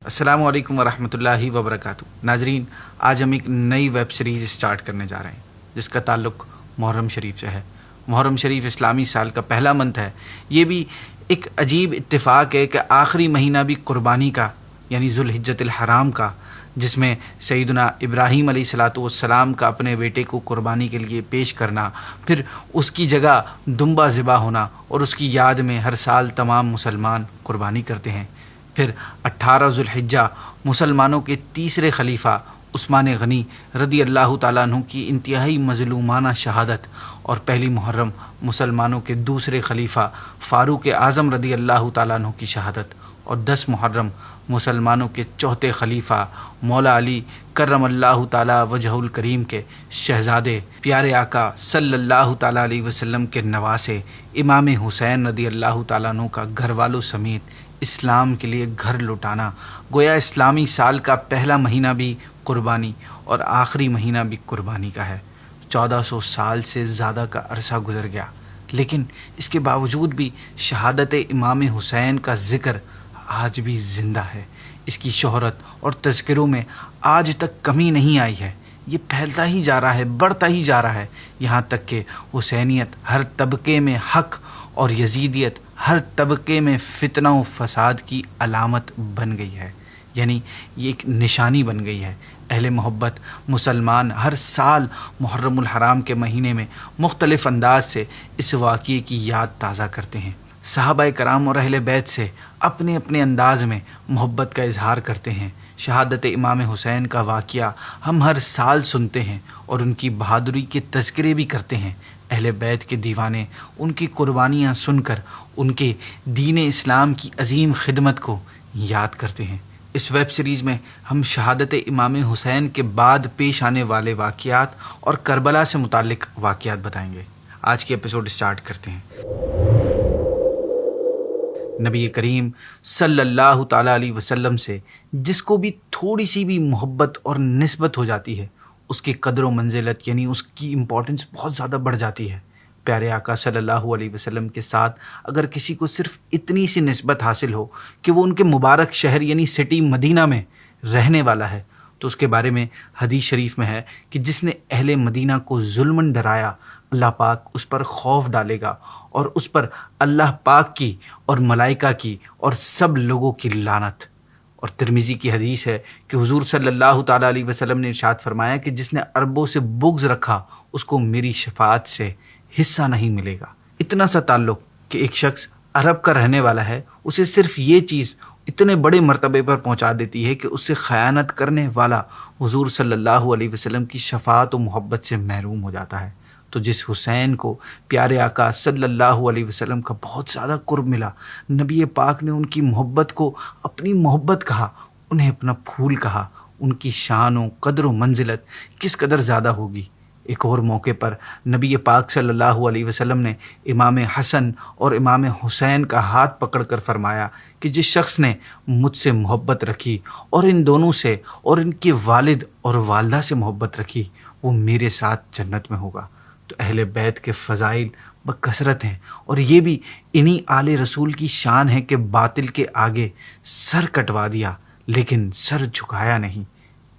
السلام علیکم ورحمۃ اللہ وبرکاتہ۔ ناظرین، آج ہم ایک نئی ویب سیریز سٹارٹ کرنے جا رہے ہیں جس کا تعلق محرم شریف سے ہے۔ محرم شریف اسلامی سال کا پہلا منتھ ہے۔ یہ بھی ایک عجیب اتفاق ہے کہ آخری مہینہ بھی قربانی کا یعنی ذوالحجۃ الحرام کا، جس میں سیدنا ابراہیم علیہ الصلاۃ والسلام کا اپنے بیٹے کو قربانی کے لیے پیش کرنا، پھر اس کی جگہ دمبا ذبح ہونا اور اس کی یاد میں ہر سال تمام مسلمان قربانی کرتے ہیں۔ پھر 18 ذوالحجہ مسلمانوں کے تیسرے خلیفہ عثمان غنی رضی اللہ تعالیٰ عنہ کی انتہائی مظلومانہ شہادت، اور پہلی محرم مسلمانوں کے دوسرے خلیفہ فاروق اعظم رضی اللہ تعالیٰ عنہ کی شہادت، اور 10 محرم مسلمانوں کے چوتھے خلیفہ مولا علی کرم اللہ تعالیٰ وجہ الکریم کے شہزادے پیارے آقا صلی اللہ تعالیٰ علیہ وسلم کے نواسے امام حسین رضی اللہ تعالیٰ عنہ کا گھر والوں سمیت اسلام کے لیے گھر لوٹانا۔ گویا اسلامی سال کا پہلا مہینہ بھی قربانی اور آخری مہینہ بھی قربانی کا ہے۔ 1400 سال سے زیادہ کا عرصہ گزر گیا، لیکن اس کے باوجود بھی شہادت امام حسین کا ذکر آج بھی زندہ ہے۔ اس کی شہرت اور تذکروں میں آج تک کمی نہیں آئی ہے۔ یہ پھیلتا ہی جا رہا ہے، بڑھتا ہی جا رہا ہے، یہاں تک کہ حسینیت ہر طبقے میں حق اور یزیدیت ہر طبقے میں فتنہ و فساد کی علامت بن گئی ہے، یعنی یہ ایک نشانی بن گئی ہے۔ اہل محبت مسلمان ہر سال محرم الحرام کے مہینے میں مختلف انداز سے اس واقعے کی یاد تازہ کرتے ہیں۔ صحابہ کرام اور اہل بیت سے اپنے اپنے انداز میں محبت کا اظہار کرتے ہیں۔ شہادت امام حسین کا واقعہ ہم ہر سال سنتے ہیں اور ان کی بہادری کے تذکرے بھی کرتے ہیں۔ اہل بیت کے دیوانے ان کی قربانیاں سن کر ان کے دین اسلام کی عظیم خدمت کو یاد کرتے ہیں۔ اس ویب سیریز میں ہم شہادت امام حسین کے بعد پیش آنے والے واقعات اور کربلا سے متعلق واقعات بتائیں گے۔ آج کی ایپیسوڈ سٹارٹ کرتے ہیں۔ نبی کریم صلی اللہ تعالیٰ علیہ وسلم سے جس کو بھی تھوڑی سی بھی محبت اور نسبت ہو جاتی ہے، اس کی قدر و منزلت یعنی اس کی امپورٹنس بہت زیادہ بڑھ جاتی ہے۔ پیارے آقا صلی اللہ علیہ وسلم کے ساتھ اگر کسی کو صرف اتنی سی نسبت حاصل ہو کہ وہ ان کے مبارک شہر یعنی سٹی مدینہ میں رہنے والا ہے، تو اس کے بارے میں حدیث شریف میں ہے کہ جس نے اہل مدینہ کو ظلماً ڈرایا، اللہ پاک اس پر خوف ڈالے گا اور اس پر اللہ پاک کی اور ملائکہ کی اور سب لوگوں کی لعنت۔ اور ترمذی کی حدیث ہے کہ حضور صلی اللہ تعالیٰ علیہ وسلم نے ارشاد فرمایا کہ جس نے عربوں سے بغض رکھا اس کو میری شفاعت سے حصہ نہیں ملے گا۔ اتنا سا تعلق کہ ایک شخص عرب کا رہنے والا ہے، اسے صرف یہ چیز اتنے بڑے مرتبے پر پہنچا دیتی ہے کہ اس سے خیانت کرنے والا حضور صلی اللہ علیہ وسلم کی شفاعت و محبت سے محروم ہو جاتا ہے۔ تو جس حسین کو پیارے آقا صلی اللہ علیہ وسلم کا بہت زیادہ قرب ملا، نبی پاک نے ان کی محبت کو اپنی محبت کہا، انہیں اپنا پھول کہا، ان کی شان و قدر و منزلت کس قدر زیادہ ہوگی۔ ایک اور موقع پر نبی پاک صلی اللہ علیہ وسلم نے امام حسن اور امام حسین کا ہاتھ پکڑ کر فرمایا کہ جس شخص نے مجھ سے محبت رکھی اور ان دونوں سے اور ان کے والد اور والدہ سے محبت رکھی، وہ میرے ساتھ جنت میں ہوگا۔ تو اہل بیت کے فضائل بکثرت ہیں، اور یہ بھی انہی آل رسول کی شان ہے کہ باطل کے آگے سر کٹوا دیا لیکن سر جھکایا نہیں۔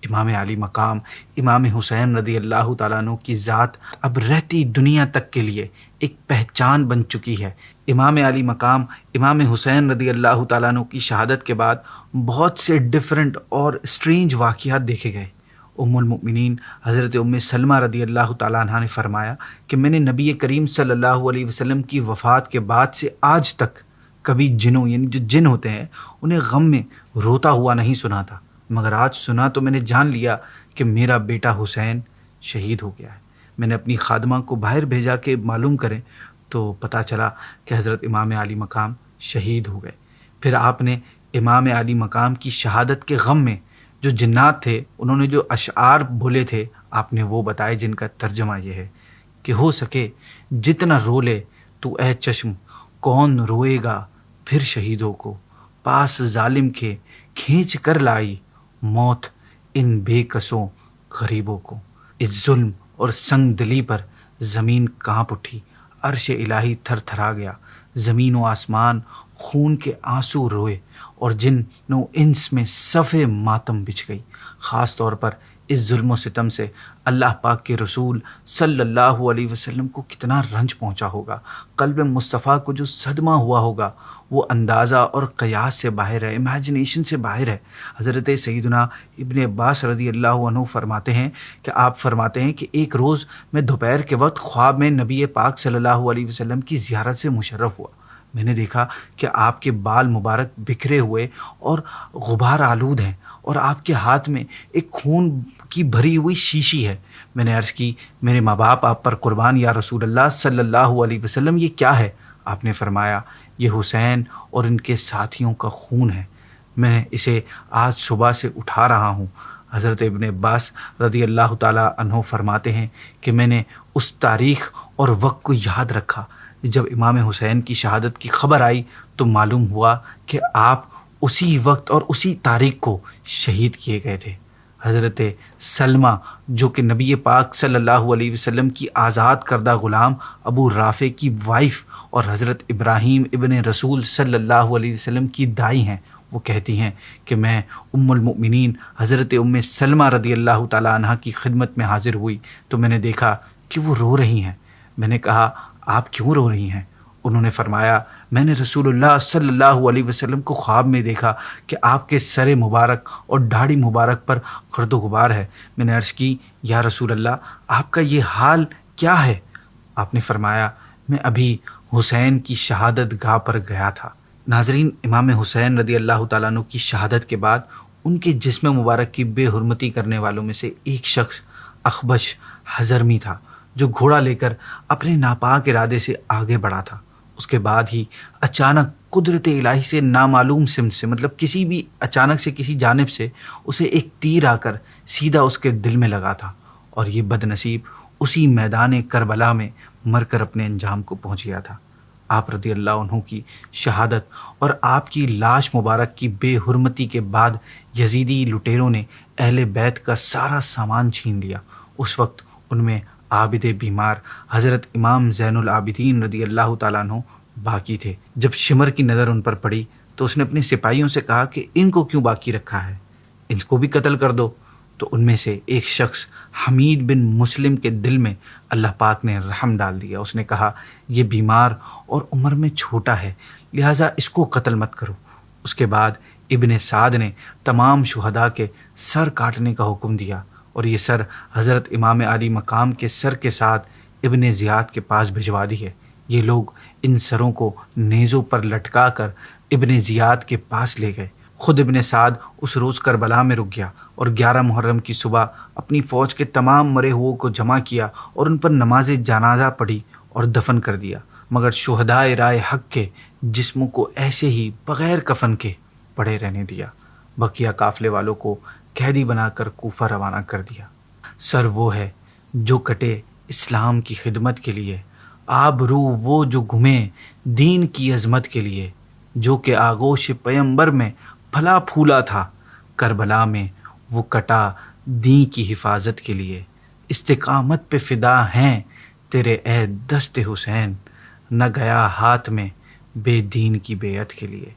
امام علی مقام امام حسین رضی اللہ تعالیٰ عنہ کی ذات اب رہتی دنیا تک کے لیے ایک پہچان بن چکی ہے۔ امام علی مقام امام حسین رضی اللہ تعالیٰ عنہ کی شہادت کے بعد بہت سے ڈیفرنٹ اور اسٹرینج واقعات دیکھے گئے۔ ام المؤمنین حضرت ام سلمہ رضی اللہ تعالیٰ عنہ نے فرمایا کہ میں نے نبی کریم صلی اللہ علیہ وسلم کی وفات کے بعد سے آج تک کبھی جنوں یعنی جو جن ہوتے ہیں انہیں غم میں روتا ہوا نہیں سنا تھا، مگر آج سنا تو میں نے جان لیا کہ میرا بیٹا حسین شہید ہو گیا ہے۔ میں نے اپنی خادمہ کو باہر بھیجا کہ معلوم کریں، تو پتہ چلا کہ حضرت امام علی مقام شہید ہو گئے۔ پھر آپ نے امام علی مقام کی شہادت کے غم میں جو جنات تھے انہوں نے جو اشعار بولے تھے آپ نے وہ بتائے، جن کا ترجمہ یہ ہے کہ ہو سکے جتنا رو لے تو اے چشم، کون روئے گا پھر شہیدوں کو، پاس ظالم کے کھینچ کر لائی موت ان بے کسوں غریبوں کو۔ اس ظلم اور سنگ دلی پر زمین کانپ اٹھی، عرش الہی تھر تھرا گیا، زمین و آسمان خون کے آنسو روئے اور جن نو انس میں صفِ ماتم بچھ گئی۔ خاص طور پر اس ظلم و ستم سے اللہ پاک کے رسول صلی اللہ علیہ وسلم کو کتنا رنج پہنچا ہوگا۔ قلب مصطفیٰ کو جو صدمہ ہوا ہوگا وہ اندازہ اور قیاس سے باہر ہے، امیجنیشن سے باہر ہے۔ حضرت سیدنا ابن عباس رضی اللہ عنہ فرماتے ہیں کہ آپ فرماتے ہیں کہ ایک روز میں دوپہر کے وقت خواب میں نبی پاک صلی اللہ علیہ وسلم کی زیارت سے مشرف ہوا۔ میں نے دیکھا کہ آپ کے بال مبارک بکھرے ہوئے اور غبار آلود ہیں اور آپ کے ہاتھ میں ایک خون کی بھری ہوئی شیشی ہے۔ میں نے عرض کی میرے ماں باپ آپ پر قربان یا رسول اللہ صلی اللہ علیہ وسلم، یہ کیا ہے؟ آپ نے فرمایا یہ حسین اور ان کے ساتھیوں کا خون ہے، میں اسے آج صبح سے اٹھا رہا ہوں۔ حضرت ابن عباس رضی اللہ تعالیٰ عنہ فرماتے ہیں کہ میں نے اس تاریخ اور وقت کو یاد رکھا جب امام حسین کی شہادت کی خبر آئی تو معلوم ہوا کہ آپ اسی وقت اور اسی تاریخ کو شہید کیے گئے تھے۔ حضرت سلمہ جو کہ نبی پاک صلی اللہ علیہ وسلم کی آزاد کردہ غلام ابو رافع کی وائف اور حضرت ابراہیم ابن رسول صلی اللہ علیہ وسلم کی دائی ہیں، وہ کہتی ہیں کہ میں ام المؤمنین حضرت ام سلمہ رضی اللہ تعالیٰ عنہ کی خدمت میں حاضر ہوئی تو میں نے دیکھا کہ وہ رو رہی ہیں۔ میں نے کہا آپ کیوں رو رہی ہیں؟ انہوں نے فرمایا میں نے رسول اللہ صلی اللہ علیہ وسلم کو خواب میں دیکھا کہ آپ کے سر مبارک اور داڑھی مبارک پر گرد و غبار ہے۔ میں نے عرض کی یا رسول اللہ آپ کا یہ حال کیا ہے؟ آپ نے فرمایا میں ابھی حسین کی شہادت گاہ پر گیا تھا۔ ناظرین، امام حسین رضی اللہ تعالیٰ عنہ کی شہادت کے بعد ان کے جسم مبارک کی بے حرمتی کرنے والوں میں سے ایک شخص اخبش حضرمی تھا جو گھوڑا لے کر اپنے ناپاک ارادے سے آگے بڑھا تھا۔ اس کے بعد ہی اچانک قدرت الہی سے نامعلوم سمت سے، مطلب کسی بھی اچانک سے کسی جانب سے اسے ایک تیر آ کر سیدھا اس کے دل میں لگا تھا اور یہ بد نصیب اسی میدان کربلا میں مر کر اپنے انجام کو پہنچ گیا تھا۔ آپ رضی اللہ عنہ کی شہادت اور آپ کی لاش مبارک کی بے حرمتی کے بعد یزیدی لٹیروں نے اہل بیت کا سارا سامان چھین لیا۔ اس وقت ان میں عابد بیمار حضرت امام زین العابدین رضی اللہ تعالیٰ عنہ باقی تھے۔ جب شمر کی نظر ان پر پڑی تو اس نے اپنے سپاہیوں سے کہا کہ ان کو کیوں باقی رکھا ہے، ان کو بھی قتل کر دو۔ تو ان میں سے ایک شخص حمید بن مسلم کے دل میں اللہ پاک نے رحم ڈال دیا۔ اس نے کہا یہ بیمار اور عمر میں چھوٹا ہے لہٰذا اس کو قتل مت کرو۔ اس کے بعد ابن سعد نے تمام شہداء کے سر کاٹنے کا حکم دیا اور یہ سر حضرت امام علی مقام کے سر کے ساتھ ابن زیاد کے پاس بھجوا دی ہے۔ یہ لوگ ان سروں کو نیزوں پر لٹکا کر ابن زیاد کے پاس لے گئے۔ خود ابن سعد اس روز کربلا میں رک گیا اور 11 محرم کی صبح اپنی فوج کے تمام مرے ہوئے کو جمع کیا اور ان پر نماز جنازہ پڑھی اور دفن کر دیا، مگر شہداء رائے حق کے جسموں کو ایسے ہی بغیر کفن کے پڑے رہنے دیا۔ بقیہ قافلے والوں کو قیدی بنا کر کوفہ روانہ کر دیا۔ سر وہ ہے جو کٹے اسلام کی خدمت کے لیے، آبرو وہ جو گھمے دین کی عظمت کے لیے، جو کہ آغوش پیمبر میں پھلا پھولا تھا، کربلا میں وہ کٹا دین کی حفاظت کے لیے۔ استقامت پہ فدا ہیں تیرے اے دست حسین، نہ گیا ہاتھ میں بے دین کی بیعت کے لیے۔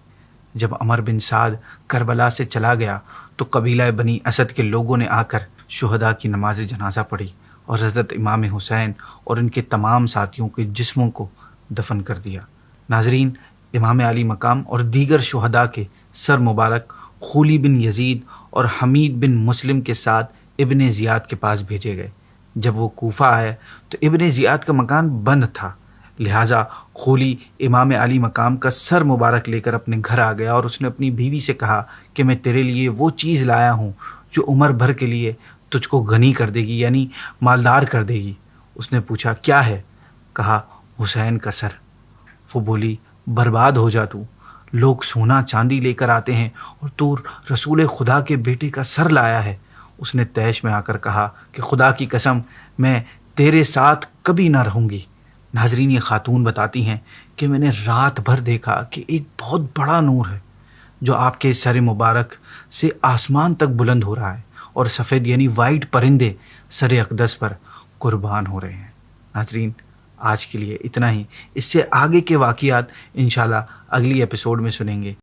جب عمر بن سعد کربلا سے چلا گیا تو قبیلہ بنی اسد کے لوگوں نے آ کر شہداء کی نماز جنازہ پڑھی اور حضرت امام حسین اور ان کے تمام ساتھیوں کے جسموں کو دفن کر دیا۔ ناظرین، امام علی مقام اور دیگر شہداء کے سر مبارک خولی بن یزید اور حمید بن مسلم کے ساتھ ابن زیاد کے پاس بھیجے گئے۔ جب وہ کوفہ آئے تو ابن زیاد کا مکان بند تھا، لہٰذا خولی امام علی مقام کا سر مبارک لے کر اپنے گھر آ گیا اور اس نے اپنی بیوی سے کہا کہ میں تیرے لیے وہ چیز لایا ہوں جو عمر بھر کے لیے تجھ کو غنی کر دے گی، یعنی مالدار کر دے گی۔ اس نے پوچھا کیا ہے؟ کہا حسین کا سر۔ وہ بولی برباد ہو جا تو، لوگ سونا چاندی لے کر آتے ہیں اور تو رسول خدا کے بیٹے کا سر لایا ہے۔ اس نے طیش میں آ کر کہا کہ خدا کی قسم میں تیرے ساتھ کبھی نہ رہوں گی۔ ناظرین، یہ خاتون بتاتی ہیں کہ میں نے رات بھر دیکھا کہ ایک بہت بڑا نور ہے جو آپ کے سر مبارک سے آسمان تک بلند ہو رہا ہے اور سفید یعنی وائٹ پرندے سر اقدس پر قربان ہو رہے ہیں۔ ناظرین، آج کے لیے اتنا ہی، اس سے آگے کے واقعات انشاءاللہ اگلی ایپیسوڈ میں سنیں گے۔